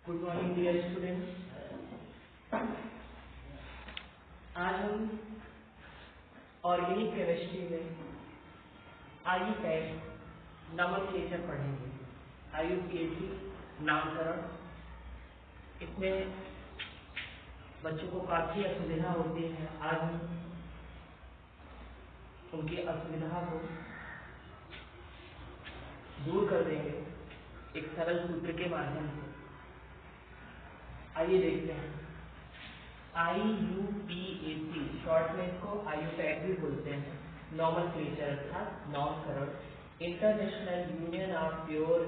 Good morning dear students. आज हम organic chemistry में आयुपैड नोमेनक्लेचर पढ़ेंगे। आयुपीएटी नामकरण। इसमें बच्चों को काफी असुविधा होती है। आज हम उनकी असुविधा को दूर कर देंगे एक सरल सूत्र के माध्यम से। आइए देखते हैं। IUPAC शॉर्ट में इसको आयुपैड भी बोलते हैं। नोमेनक्लेचर अर्थात नामकरण, international union of pure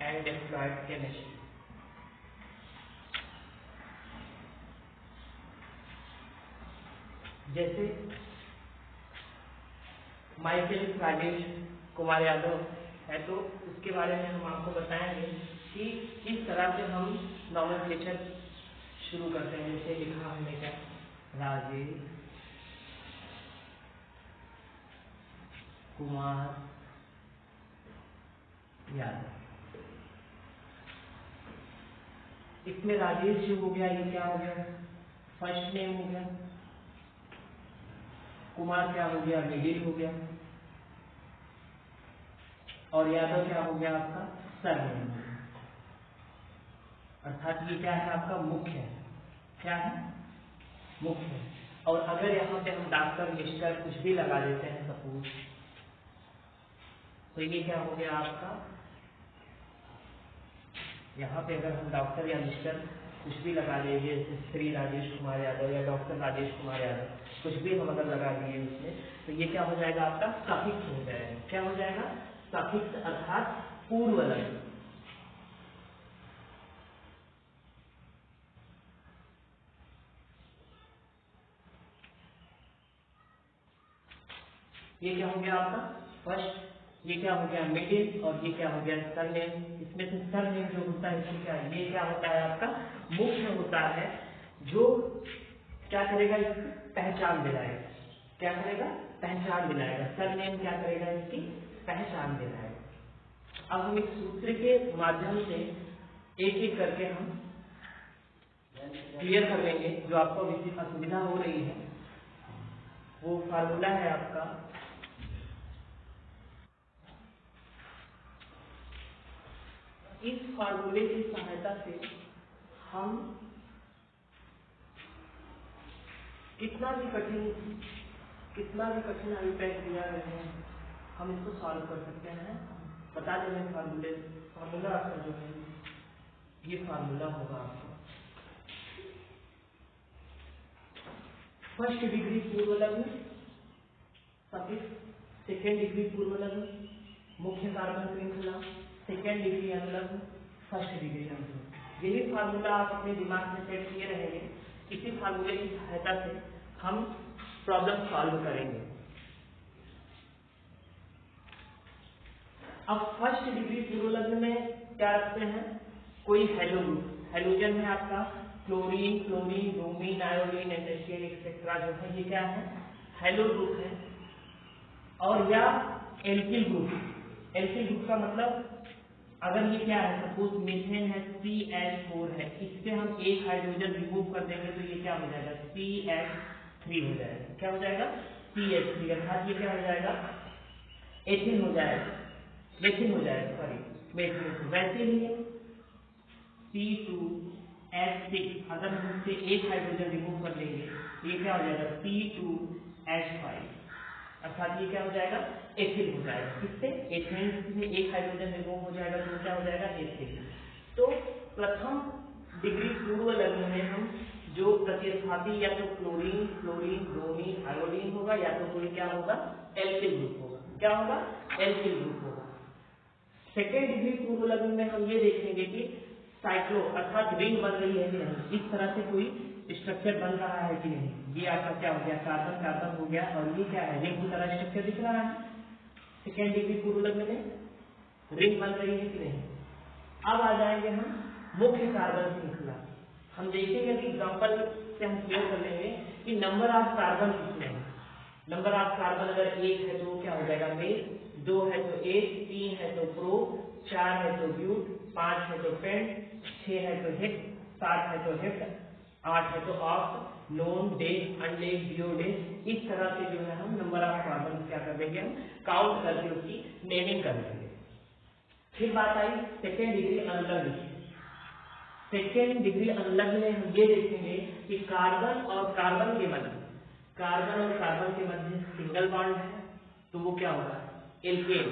and applied chemistry. जैसे माइकल राजेश कुमार यादव है तो उसके बारे में हम आपको बताएंगे कि किस तरह से हम नोमेनक्लेचर शुरू करते हैं। जैसे लिखा हमने क्या, राजेश कुमार यादव। इसमें राजेश जो हो गया ये क्या हो गया, फर्स्ट नेम हो गया। कुमार क्या हो गया, मिडिल हो गया। और यादव क्या हो गया, आपका सरनेम हो गया। अर्थात ये क्या है, आपका मुख्य है। क्या है, मुख्य है। और अगर यहाँ पे हम डॉक्टर मिस्टर कुछ भी लगा देते हैं सपोज, तो ये क्या हो गया आपका, यहाँ पे अगर हम डॉक्टर या मिस्टर कुछ भी लगा देंगे, जैसे श्री राजेश कुमार यादव या डॉक्टर राजेश कुमार यादव, कुछ भी हम अगर लगा दिए उसमें, तो ये क्या हो जाएगा, आपका सफिक्स हो जाएगा। क्या हो जाएगा, सफिक्स अर्थात पूर्वलग्न। ये क्या हो गया आपका फर्स्ट, ये क्या हो गया मिडिल, और ये क्या हो गया सरनेम। इसमें से सरनेम जो होता है इसमें क्या है, ये क्या होता है आपका मुख्य होता है, जो क्या करेगा, इसकी पहचान दिलाएगा। क्या करेगा, पहचान दिलाएगा। सरनेम क्या करेगा, इसकी पहचान दिलाएगा। अब हम इस सूत्र के माध्यम से एक एक करके हम क्लियर कर लेंगे। जो आपको असुविधा हो रही है वो फार्मूला है आपका इस फार्मूले की सहायता से हम कितना भी कठिन आयुपैड दिया रहे हैं, हम इसको सॉल्व कर सकते हैं। बता देंगे फार्मूला आपका जो है, ये फार्मूला होगा आपका फर्स्ट डिग्री पूर्वलग्न सफिक्स, सेकेंड डिग्री पूर्वलग्न मुख्य कार्बन श्रृंखला, सेकेंड डिग्री अनुलग्न, फर्स्ट डिग्री अनुलग्न। यही फार्मूला आप अपने दिमाग में सेट किए रहेंगे। इसी फार्मूले की सहायता से हम प्रॉब्लम सॉल्व करेंगे। अब फर्स्ट डिग्री पूर्वलग्न में क्या रखते हैं, कोई हेलो ग्रुप, हेलोजन है आपका chlorine, chlorine, bromine, iodine, NHCl etcetera जो है, ये क्या है, हेलो ग्रुप है। और या एल्किल ग्रुप। एल्किल ग्रुप का मतलब अगर ये क्या है, सपोज मीथेन है, CH4 है, इससे हम एक हाइड्रोजन रिमूव कर देंगे तो ये क्या हो जाएगा, CH3 हो जाएगा। क्या हो जाएगा, CH3। अर्थात ये क्या हो जाएगा, एथिन हो जाएगा, मेथिन हो जाएगा, सॉरी मेथिन। वैसे ही C2H6 अगर हम इससे एक हाइड्रोजन रिमूव कर लेंगे तो ये क्या हो जाएगा, C2H5। अर्थात ये क्या हो जाएगा, एथिल हो जाएगा। किससे, एथेन से एक हाइड्रोजन रिमूव हो जाएगा तो क्या हो जाएगा, एथिल। तो प्रथम डिग्री पूर्वलग्न में हम जो प्रतिस्थापी या तो क्लोरीन, क्लोरीन, ब्रोमीन, आयोडीन होगा, या तो कोई क्या होगा, एल्किल ग्रुप होगा। क्या होगा, एल्किल ग्रुप होगा। सेकेंड डिग्री पूर्वलग्न में हम ये देखेंगे कि साइक्लो अर्थात रिंग बन रही है कि नहीं, इस तरह से कोई स्ट्रक्चर बन रहा है कि नहीं। ये आपका क्या हो गया, कार्बन कार्बन हो गया, और ये क्या है, रिंग की तरह स्ट्रक्चर दिख रहा है। सेकेंड डिग्री पूर्वलग्न में रिंग बन रही है कि नहीं। अब आ जाएंगे हम मुख्य कार्बन श्रृंखला। हम देखेंगे कि एग्जाम्पल से हम क्लियर कर लेंगे कि नंबर ऑफ कार्बन कितने हैं। नंबर ऑफ कार्बन अगर 1 है तो क्या हो जाएगा मेल, 2 है तो 1, 3 है तो प्रो, 4 है तो ब्यूट, 5 है तो पेंट, 6 है तो हिट, 7 है तो हिट, 8 है तो ऑक्ट, नोन, डे, अनडे, डिओडे। इस तरह से जो है हम नंबर ऑफ कार्बन क्या कर देंगे, हम काउंट करके उसकी नेमिंग कर देंगे। फिर बात आई सेकेंड डिग्री अनलग्न। सेकेंड डिग्री अनलग्न में हम ये देखेंगे कि कार्बन और कार्बन के मध्य सिंगल बॉन्ड है तो वो क्या होगा, एल्केन।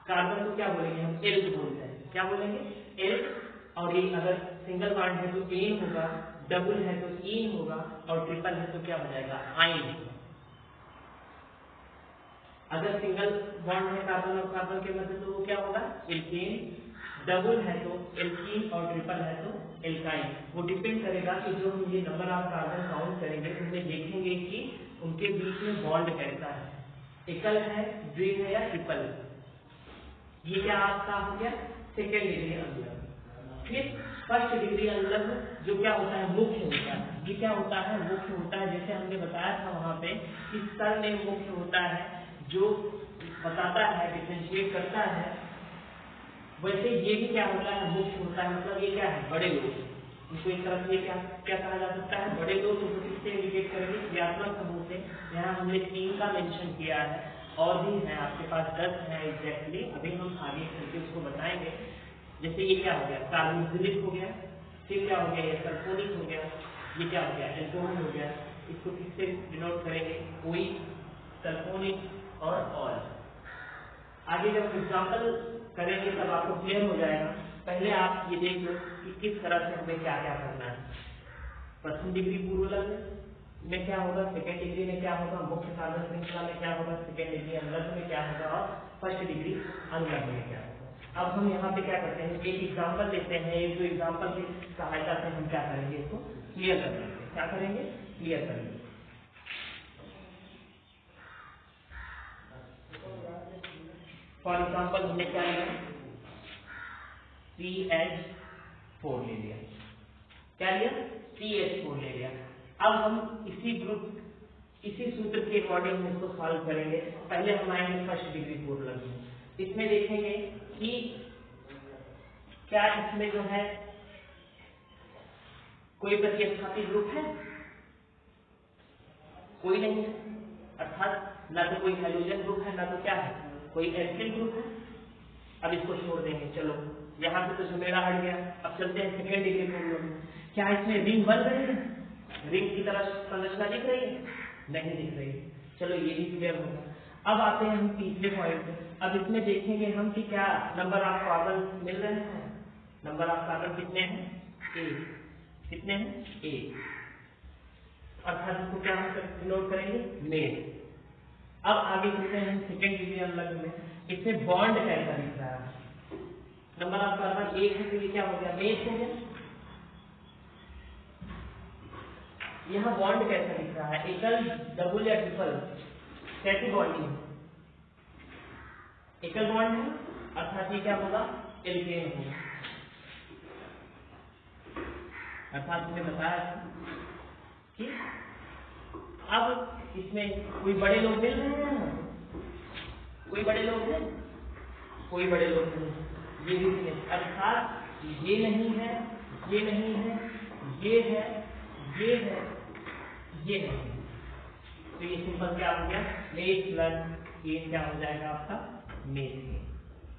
कार्बन को क्या बोलेंगे हम, एल्क बोलते हैं। क्या बोलेंगे, एल्क। और ये अगर सिंगल बॉन्ड है तो एन होगा, डबल है तो ईन होगा, और ट्रिपल है तो क्या हो जाएगा, आइन। अगर सिंगल बॉन्ड है कार्बन और कार्बन के मध्य तो वो क्या होगा, एल्केन। डबल है तो एल्कीन और ट्रिपल है तो एल्काइन। वो डिपेंड करेगा कि जो हम ये नंबर ऑफ कार्बन काउंट करेंगे उनमें देखेंगे कि उनके बीच में बॉन्ड कैसा है, एकल है, द्विग है या ट्रिपल। ये क्या आपका हो गया सेकेंड डिग्री अनलग्न। फिर फर्स्ट डिग्री अनलग्न जो क्या होता है, मुख्य होता है। ये क्या होता है, मुख्य होता है। जैसे हमने बताया था वहां पे कि सरनेम मुख्य होता है जो बताता है, डिफरेंशिएट करता है, वैसे ये भी क्या होता है, मुख्य होता है। मतलब ये क्या है, बड़े लोग। इनको एक तरह से क्या क्या कहा जा सकता है, बड़े लोग। तो किससे इंडिकेट करेंगे, क्रियात्मक समूह से। यहाँ हमने 3 का मेंशन किया है, और भी है आपके पास 10 है एग्जैक्टली। अभी हम आगे करके उसको बताएंगे। जैसे ये क्या हो गया, कार्बोक्सिलिक हो गया। फिर क्या हो गया, ये सल्फोनिक हो गया। ये क्या हो गया, एल्कोहल हो गया। इसको किससे डिनोट करेंगे, कोई, सल्फोनिक और ऑल। आगे जब एग्जाम्पल करेंगे तब आपको क्लियर हो जाएगा। पहले आप ये देख लो कि किस तरह से हमें क्या क्या करना है। प्रथम डिग्री पूर्वलग्न में क्या होगा, सेकेंड डिग्री में क्या होगा, मुख्य कार्बन श्रृंखला में क्या होगा, सेकेंड डिग्री अनलग्न में क्या होगा, और फर्स्ट डिग्री अनलग्न में क्या होगा। अब हम यहाँ पे क्या करते हैं, एक एग्जाम्पल लेते हैं। एक दो एग्जाम्पल की सहायता से हम क्या करेंगे, इसको क्लियर कर लेंगे। क्या करेंगे, क्लियर करेंगे। फॉर एग्जाम्पल हमने क्या लिया, CH4 ले लिया। क्या लिया, CH4 ले लिया। अब हम इसी सूत्र के अकॉर्डिंग हम इसको सॉल्व करेंगे। पहले हम आएंगे फर्स्ट डिग्री पूर्वलग्न में। इसमें देखेंगे कि क्या इसमें जो है कोई प्रतिस्थापी ग्रुप है, कोई नहीं है। अर्थात ना तो कोई हाइड्रोजन ग्रुप है, ना तो क्या है, कोई एल्किल ग्रुप है। अब इसको छोड़ देंगे। चलो यहाँ पे तो झमेला हट गया। अब चलते हैं सेकेंड डिग्री पूर्वलग्न। क्या इसमें रिंग बन रही है, रिंग की तरह संरचना दिख रही है, नहीं दिख रही। चलो ये भी क्लियर होगा। अब आते हैं हम तीसरे पॉइंट पे। अब इसमें देखेंगे हम कि क्या नंबर ऑफ कार्बन मिल रहे हैं। नंबर ऑफ कार्बन कितने हैं, ए। कितने हैं, ए। अर्थात इसको क्या हम नोट करेंगे, मेल। अब आगे चलते हैं हम सेकेंड डिग्री अनलग्न में। इसमें बॉन्ड कैसा दिख रहा है, नंबर ऑफ कार्बन 1 है तो ये क्या हो गया, मेल हो गया। यहाँ बॉन्ड कैसा दिख रहा है, एकल, डबल या ट्रिपल, कैसी बॉन्डिंग, एकल बॉन्ड है। अर्थात ये क्या होगा, एल्केन होगा। अर्थात हमने बताया कि अब इसमें कोई बड़े लोग मिल रहे हैं, कोई बड़े लोग हैं, कोई बड़े लोग नहीं, ये भी नहीं। अर्थात ये नहीं है, ये नहीं है, ये है, ये है, ये नहीं। तो ये सिंपल क्या हो गया, मेथ प्लस ये क्या हो जाएगा आपका, मेथ।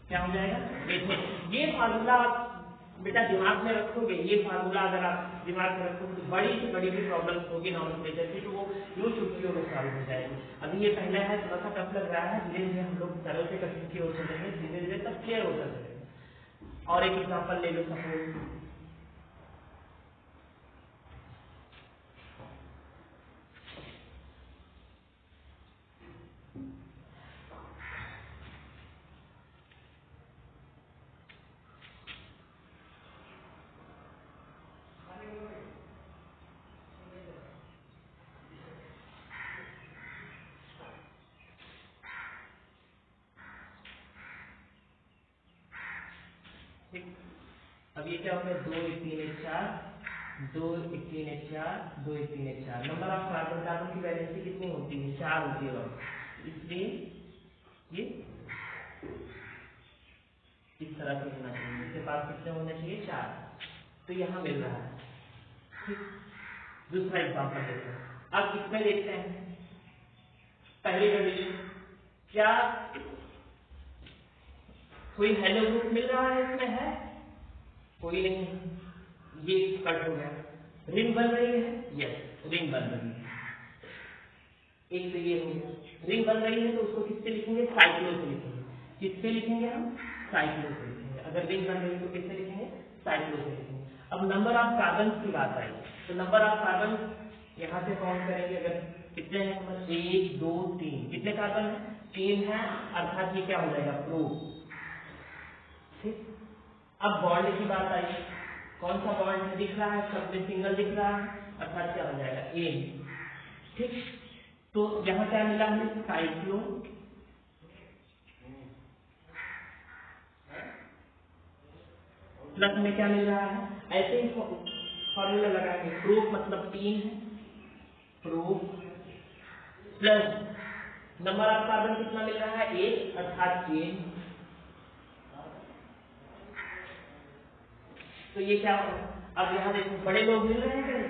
क्या हो जाएगा, मेथ। ये फार्मूला आप बेटा दिमाग में रखोगे। ये फार्मूला अगर आप दिमाग में रखोगे तो बड़ी से बड़ी भी प्रॉब्लम होगी नॉमेनक्लेचर की, तो वो यूं चुटकियों में सॉल्व हो जाएगी। अभी ये पहला है, थोड़ा सा टफ लग रहा है। धीरे धीरे हम लोग सरल से कठिन की ओर चलेंगे, धीरे धीरे सब क्लियर हो जाएगा। और एक एग्जाम्पल ले लो, सपोज ठीक। अब ये क्या हो गया, 2 1 3 1 4, 2 1 3 1 4, 2 1 3 1 4। नंबर ऑफ कार्बन, कार्बन की वैलेंसी कितनी होती है, 4 होती है। इसलिए ये इस तरह से होना चाहिए, इसके पास कितने होने चाहिए 4, तो यहाँ मिल रहा है। ठीक, दूसरा एग्जाम्पल देखते हैं। अब इसमें देखते हैं पहली कंडीशन, क्या कोई हेलो ग्रुप मिल रहा है इसमें? है कोई नहीं, ये कट हो गया। रिंग बन रही है, यस रिंग बन रही है, एक तो ये हो गया। रिंग बन रही है तो उसको किससे लिखेंगे? साइक्लो से लिखेंगे। किससे लिखेंगे हम? साइक्लो से लिखेंगे। अगर रिंग बन रही है तो किससे लिखेंगे? साइक्लो से लिखेंगे। अब नंबर ऑफ कार्बन की बात आई, तो नंबर ऑफ कार्बन यहाँ से काउंट करेंगे। अगर कितने हैं? 1 2 3, कितने कार्बन है? 3 है, अर्थात ये क्या हो जाएगा? प्रो। ठीक, अब बॉन्ड की बात आई, कौन सा बॉन्ड दिख रहा है? सब में सिंगल दिख रहा है, अर्थात क्या हो जाएगा? ए। ठीक, तो यहाँ क्या मिला हमें? साइक्लो प्लस में क्या मिल रहा है? ऐसे ही फॉर्मूला लगाएंगे, प्रूफ मतलब 3 है, proof plus number of carbon कितना मिल रहा है? 1, अर्थात चेन। तो ये क्या होगा? अब यहाँ देखो बड़े लोग मिल रहे हैं,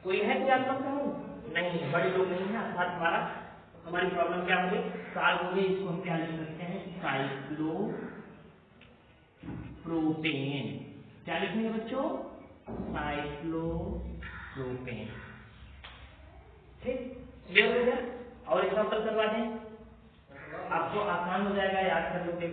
कोई है क्रियात्मक समूह? नहीं है, बड़े लोग नहीं है, अर्थात हमारी प्रॉब्लम क्या होगी? सॉल्व हो गई। इसको हम क्या लिख सकते हैं? Cyclo propane. क्या लिखेंगे बच्चों? Cyclo propane. ठीक, क्लियर हो गया? और एग्जांपल करवा दें, आपको आसान हो जाएगा, याद कर लोगे।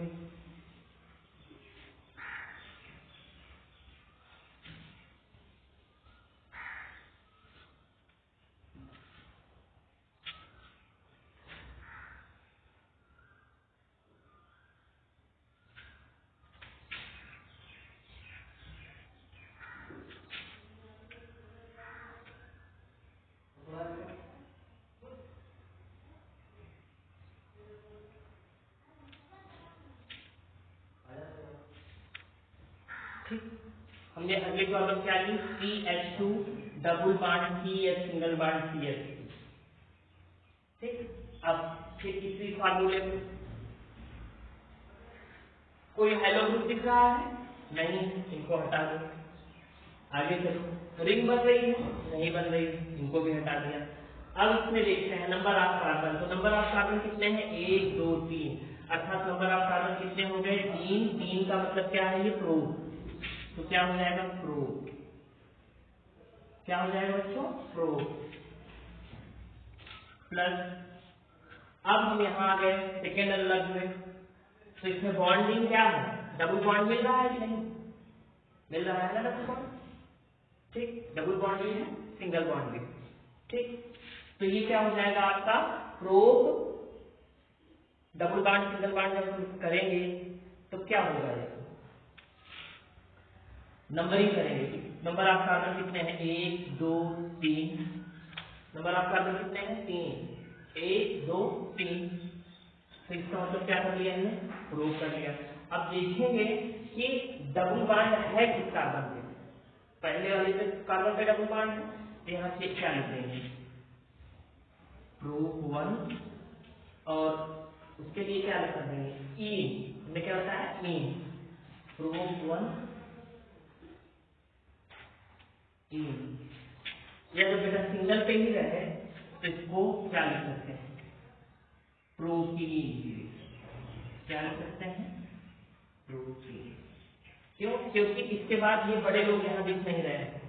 ठीक, हमने अगली प्रॉब्लम क्या ली? CH2 double bond CH single bond CH2। ठीक, अब फिर तीसरी फार्मूले में कोई हेलो ग्रुप दिख रहा है? नहीं, इनको हटा दो। आगे चलो, रिंग बन रही है? नहीं बन रही, इनको भी हटा दिया। अब इसमें देखते हैं नंबर ऑफ कार्बन। तो नंबर ऑफ कार्बन कितने हैं? 1 2 3, अर्थात नंबर ऑफ कार्बन कितने हो गए? 3। 3 का मतलब क्या है? ये प्रो, तो क्या हो जाएगा? प्रो। क्या हो जाएगा बच्चों? प्रो प्लस, अब हम यहाँ आ गए सेकेंड अलग में, तो इसमें बॉन्डिंग क्या है? डबल बॉन्ड मिल रहा है कि नहीं? मिल रहा है ना डबल बॉन्ड। ठीक, डबल बॉन्ड भी है, सिंगल बॉन्ड भी। ठीक, तो ये क्या हो जाएगा आपका? Prop. Double bond single bond जब हम करेंगे तो क्या होगा? नंबरिंग करेंगे। नंबर ऑफ कार्बन कितने हैं? 1 2 3। नंबर ऑफ कार्बन कितने हैं? 3। 1 2 3, तो इसका मतलब क्या कर लिया हमने? प्रूव कर लिया। अब देखेंगे कि डबल बॉन्ड है किस कार्बन पे? पहले वाले पे कार्बन पे डबल बॉन्ड है, तो यहाँ से क्या लिखेंगे? प्रूफ 1, और उसके लिए क्या लिख देंगे? ई। हमने क्या होता है? ई। प्रूफ 1 ई। या तो बेटा सिंगल पे ही रहे तो इसको क्या लिख सकते हैं? प्रोटीन। क्या लिख सकते हैं? प्रोटीन। क्यों? क्योंकि इसके बाद ये बड़े लोग यहाँ दिख नहीं रहे हैं,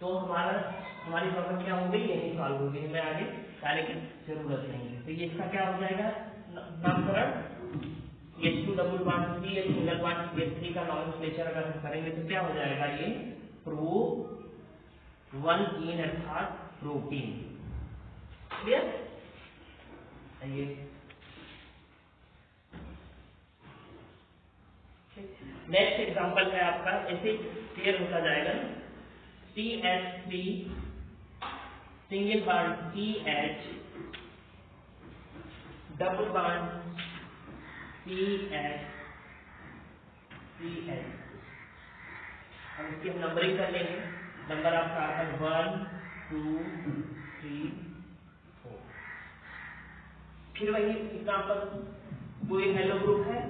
तो हमारी प्रॉब्लम क्या हो गई? यही सॉल्व हो गई, हमें आगे जाने की जरूरत नहीं है। तो ये इसका क्या हो जाएगा नामकरण? H2 double bond C H single bond CH3 का नॉमेनक्लेचर अगर हम करेंगे तो क्या हो जाएगा? ये प्रो 1 इन अर्थात प्रोटीन। क्लियर? ये नेक्स्ट एग्जांपल है आपका, ऐसे क्लियर होता जाएगा। CH3 single bond CH double bond CH CH। हम इसकी नंबरिंग कर लेंगे। Number of carbon 1 2 3 4। फिर वही एग्जांपल, कोई हेलो ग्रुप है?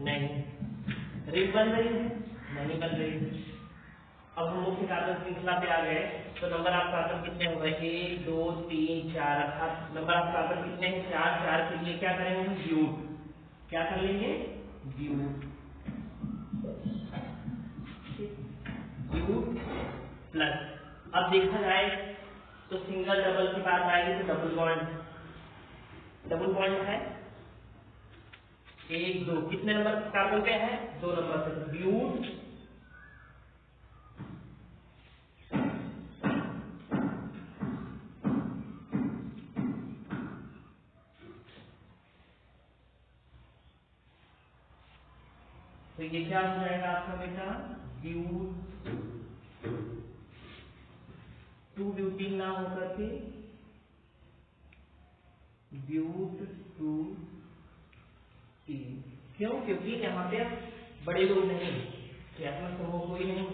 नहीं, रिंग बन रही है? नहीं बन रही है। अब हम मुख्य कार्बन श्रृंखला पे आ गए तो नंबर ऑफ कार्बन कितने हो गए? 1 2 3 4। अर्थात नंबर ऑफ कार्बन कितने हैं? 4। 4 के लिए क्या करेंगे हम? ब्यूट। क्या कर लेंगे? ब्यूट। But plus. अब देखा जाए तो सिंगल डबल की बात आएगी तो डबल बॉन्ड। डबल बॉन्ड है 1 2। कितने नंबर कार्बन पे है? 2 नंबर पे। ब्यूट तो ये क्या हो जाएगा आपका बेटा? ब्यूट 2 ब्यूटीन ना होकर के ब्यूट 2 टीन। क्यों? क्योंकि यहाँ पे बड़े लोग नहीं, क्रियात्मक समूह कोई नहीं,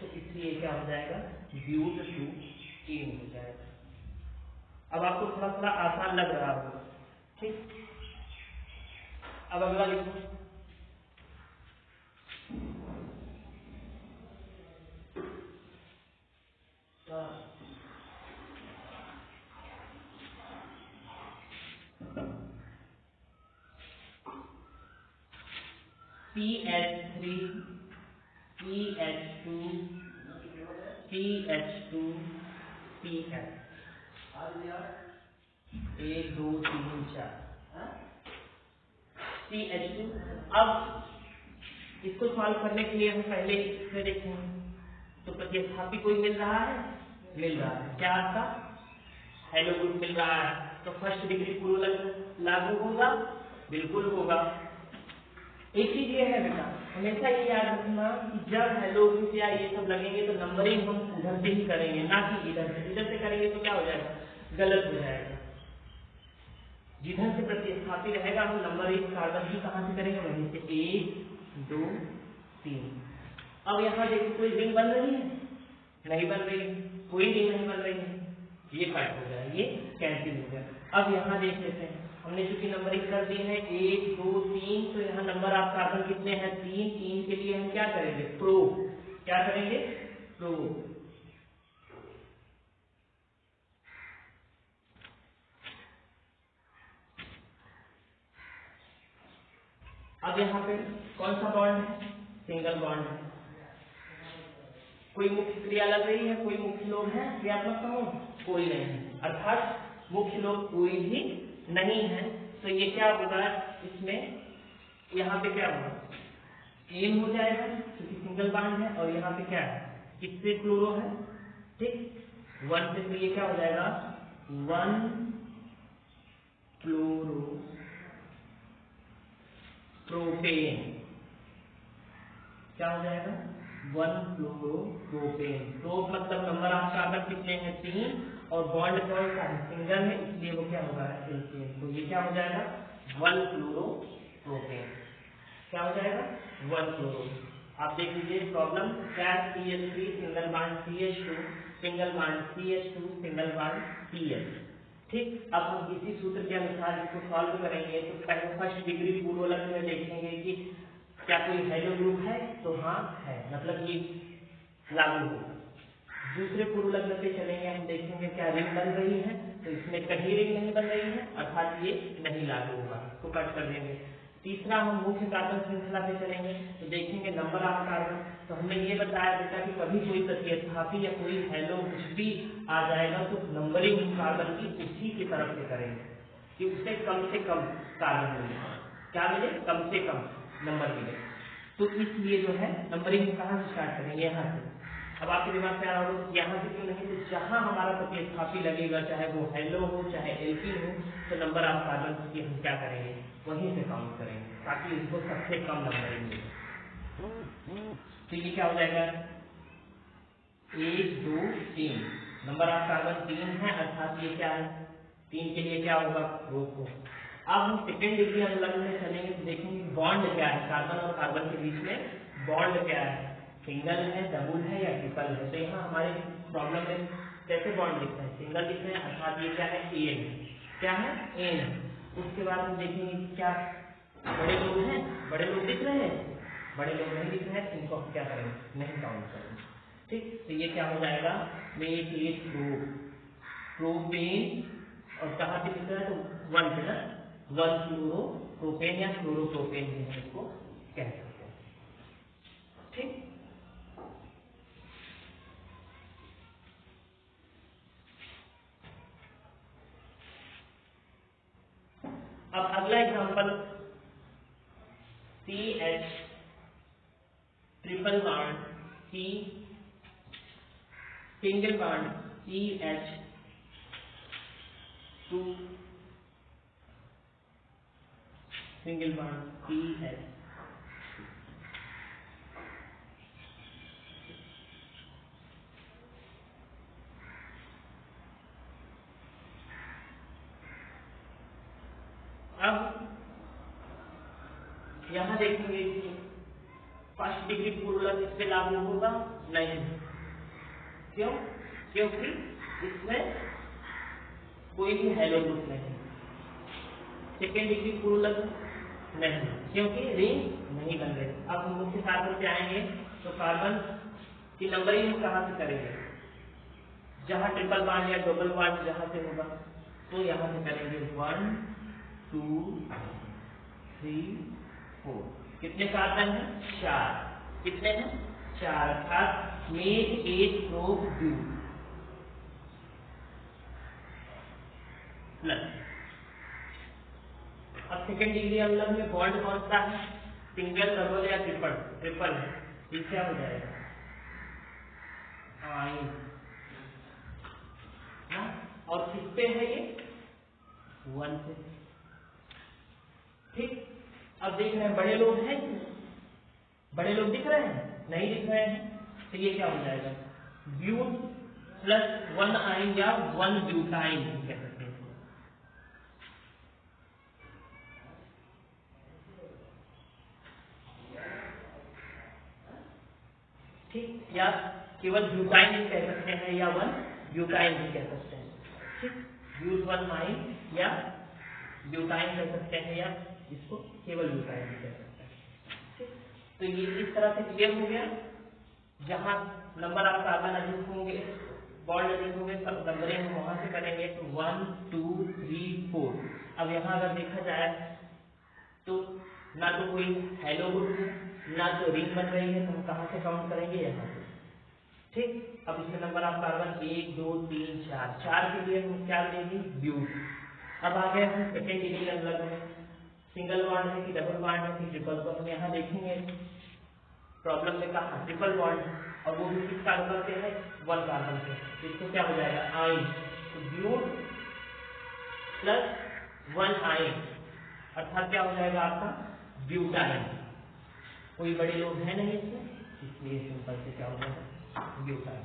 तो इसलिए क्या हो जाएगा? ब्यूट 2 टीन हो जाएगा। अब आपको थोड़ा थोड़ा आसान लग रहा होगा, ठीक। अब अगला लिखो। CH3 CH2 CH2 CH 1 2 3 4 CH2। अब इसको सॉल्व करने के लिए हम पहले इसमें देखेंगे तो प्रतिस्थापी कोई मिल रहा है? मिल रहा है। क्या आपका? हेलो ग्रुप मिल रहा है। तो फर्स्ट डिग्री पूर्व लागू होगा? बिल्कुल होगा। एक चीज ये है बेटा, हमेशा ये याद रखना कि जब हेलो ग्रुप या ये सब लगेंगे तो नंबरिंग हम उधर से ही करेंगे, ना कि इधर से। इधर से करेंगे तो क्या हो जाएगा? गलत हो जाएगा। जिधर से प्रतिस्थापी रहेगा हम नंबर 1 कार्बन की कहां से करेंगे? वहीं से 1 2 3। अब यहाँ देखो कोई रिंग बन रही है? नहीं बन रही है। कोई रिंग नहीं बन रही है, ये कट हो जाए, ये कैंसिल हो जाए। अब यहाँ देख लेते हैं, हमने चूंकि नंबरिंग कर दी है 1 2 3, तो यहाँ नंबर ऑफ कार्बन कितने हैं? 3। 3 के लिए हम क्या करेंगे? प्रो। क्या करेंगे? प्रो। अब यहाँ पे कौन सा बॉन्ड है? सिंगल बॉन्ड है। कोई मुख्य क्रिया लग रही है? कोई मुख्य लोग है क्रियात्मक समूह? कोई नहीं है। अर्थात मुख्य लोग कोई भी नहीं है। तो ये क्या होगा इसमें? यहाँ पे क्या होगा? एन हो जाएगा क्योंकि सिंगल बॉन्ड है। और यहाँ पे क्या है? किससे क्लोरो है? ठीक, 1 से। तो ये क्या हो जाएगा? 1 क्लोरो प्रोपेन। क्या हो जाएगा? 1 क्लोरो प्रोपेन। प्रो मतलब नंबर ऑफ कार्बन कितने हैं? 3। और बॉन्ड कौन सा है? सिंगल है, इसलिए वो क्या होगा? एल्केन। तो ये क्या हो जाएगा? 1 क्लोरो प्रोपेन। क्या हो जाएगा? 1 क्लोरो। आप देख लीजिए प्रॉब्लम क्या है? CH3 single bond CH2 single bond CH2 single bond CH। ठीक। अब हम इसी सूत्र के अनुसार इसको सॉल्व करेंगे। तो पहले फर्स्ट डिग्री पूर्वलग्न में देखेंगे कि क्या कोई हेलो ग्रुप है? तो हाँ है, मतलब ये लागू होगा। दूसरे पूर्वलग्न पे चलेंगे, हम देखेंगे क्या रिंग बन रही है? तो इसमें कहीं रिंग नहीं बन रही है, अर्थात ये नहीं लागू होगा, तो कट कर देंगे। तीसरा हम मुख्य कार्बन श्रृंखला पे चलेंगे तो देखेंगे नंबर ऑफ कार्बन। तो हमने ये बताया बेटा कि कभी कोई प्रतिस्थापी या कोई हेलो कुछ भी आ जाएगा तो नंबरिंग कार्बन की उसी की तरफ से करेंगे कि उससे कम कार्बन मिले। क्या मिले? कम से कम नंबर मिले। तो इसलिए जो है नंबरिंग कहाँ से स्टार्ट करेंगे? यहाँ से। अब आपके दिमाग में आ रहा हो यहाँ से क्यों नहीं? तो जहाँ हमारा प्रतिस्थापी लगेगा, चाहे वो हेलो हो चाहे एल्कीन हो, तो नंबर ऑफ कार्बन की हम क्या करेंगे? वहीं से काउंट करेंगे ताकि उसको सबसे कम नंबर मिले। तो ये क्या हो जाएगा? 1 2 3। नंबर ऑफ कार्बन 3 है, अर्थात ये क्या है? 3 के लिए क्या होगा? रोको। अब हम सेकेंड डिग्री अनुलग्न में चलेंगे तो देखेंगे बॉन्ड क्या है कार्बन और कार्बन के बीच में। बॉन्ड क्या है? सिंगल है, डबल है या ट्रिपल है? तो यहाँ हमारे प्रॉब्लम में कैसे बॉन्ड लिखते हैं? सिंगल लिखते हैं, अर्थात ये क्या है? एन। क्या है? एन। उसके बाद हम देखेंगे क्या बड़े लोग हैं? बड़े लोग दिख रहे हैं? बड़े लोग नहीं दिख रहे हैं, इनको हम क्या करेंगे, नहीं काउंट करेंगे। ठीक, तो ये क्या हो जाएगा, मेक इट प्रोपेन, और कहाँ पे लिख रहा है तो 1 पे ना, 1 फ्लोरोप्रोपेन या क्लोरोप्रोपेन भी हम इसको कह सकते हैं। ठीक, अब अगला example, CH triple bond C single bond CH 2 single bond CH। अब यहां देखेंगे कि फर्स्ट डिग्री पूर्वलक इस पे लागू होगा नहीं, क्यों, क्योंकि इसमें कोई भी हेलो ग्रुप नहीं। सेकेंड डिग्री पूर्वलक नहीं, क्योंकि रिंग नहीं बन रही। अब हम मुख्य कार्बन पे आएंगे तो कार्बन की नंबरिंग हम कहाँ से करेंगे, जहां ट्रिपल बॉन्ड या डबल बॉन्ड जहां से होगा तो यहां से करेंगे 1 2 3 4। कितने कार्बन है, 4। कितने हैं, 4, अर्थात मेक एट प्रोब ब्यूट प्लस। अब सेकेंड डिग्री अवलग में बॉन्ड कौन सा है, सिंगल डबल या ट्रिपल, ट्रिपल है, ये क्या हो जाएगा, आइन ना, और किस पे है ये, 1 पे। ठीक, अब देख रहे हैं बड़े लोग हैं, बड़े लोग दिख रहे हैं, नहीं दिख रहे हैं, तो ये क्या हो जाएगा, ब्यूट प्लस 1 आइन या 1 ब्यूटाइन कह सकते हैं। ठीक, या केवल ब्यूटाइन भी कह सकते हैं या 1 ब्यूटाइन भी कह सकते हैं। ठीक, ब्यूट 1 आइन या ब्यूटाइन कह सकते हैं, या इसको केवल ब्यूटाइन भी कह सकते हैं। ठीक, तो ये इस तरह से क्लियर हो गया। जहां नंबर ऑफ कार्बन अधिक होंगे, बॉन्ड अधिक होंगे, सब नंबरिंग हम वहां से करेंगे, तो 1 2 3 4। अब यहाँ अगर देखा जाए तो ना तो कोई हेलो ग्रुप है, ना तो रिंग बन रही है, तो हम कहाँ से काउंट करेंगे, यहाँ से। ठीक, अब इसमें नंबर ऑफ कार्बन 1 2 3 4, 4 के लिए हम क्या लेंगे, ब्यूट। अब आ गए हम सेकेंड डिग्री अनलग में, सिंगल बॉन्ड है कि डबल बॉन्ड है कि ट्रिपल, तो हम यहाँ देखेंगे प्रॉब्लम में कहा ट्रिपल बॉन्ड, और वो भी किस कार्बन पे है, 1 कार्बन पे, तो इसको क्या हो जाएगा, आइन, तो ब्यूट प्लस 1 आइन, अर्थात क्या हो जाएगा आपका, ब्यूटाइन। कोई बड़े लोग हैं नहीं इसमें, इसलिए सिंपल से क्या हो जाएगा, ब्यूटाइन।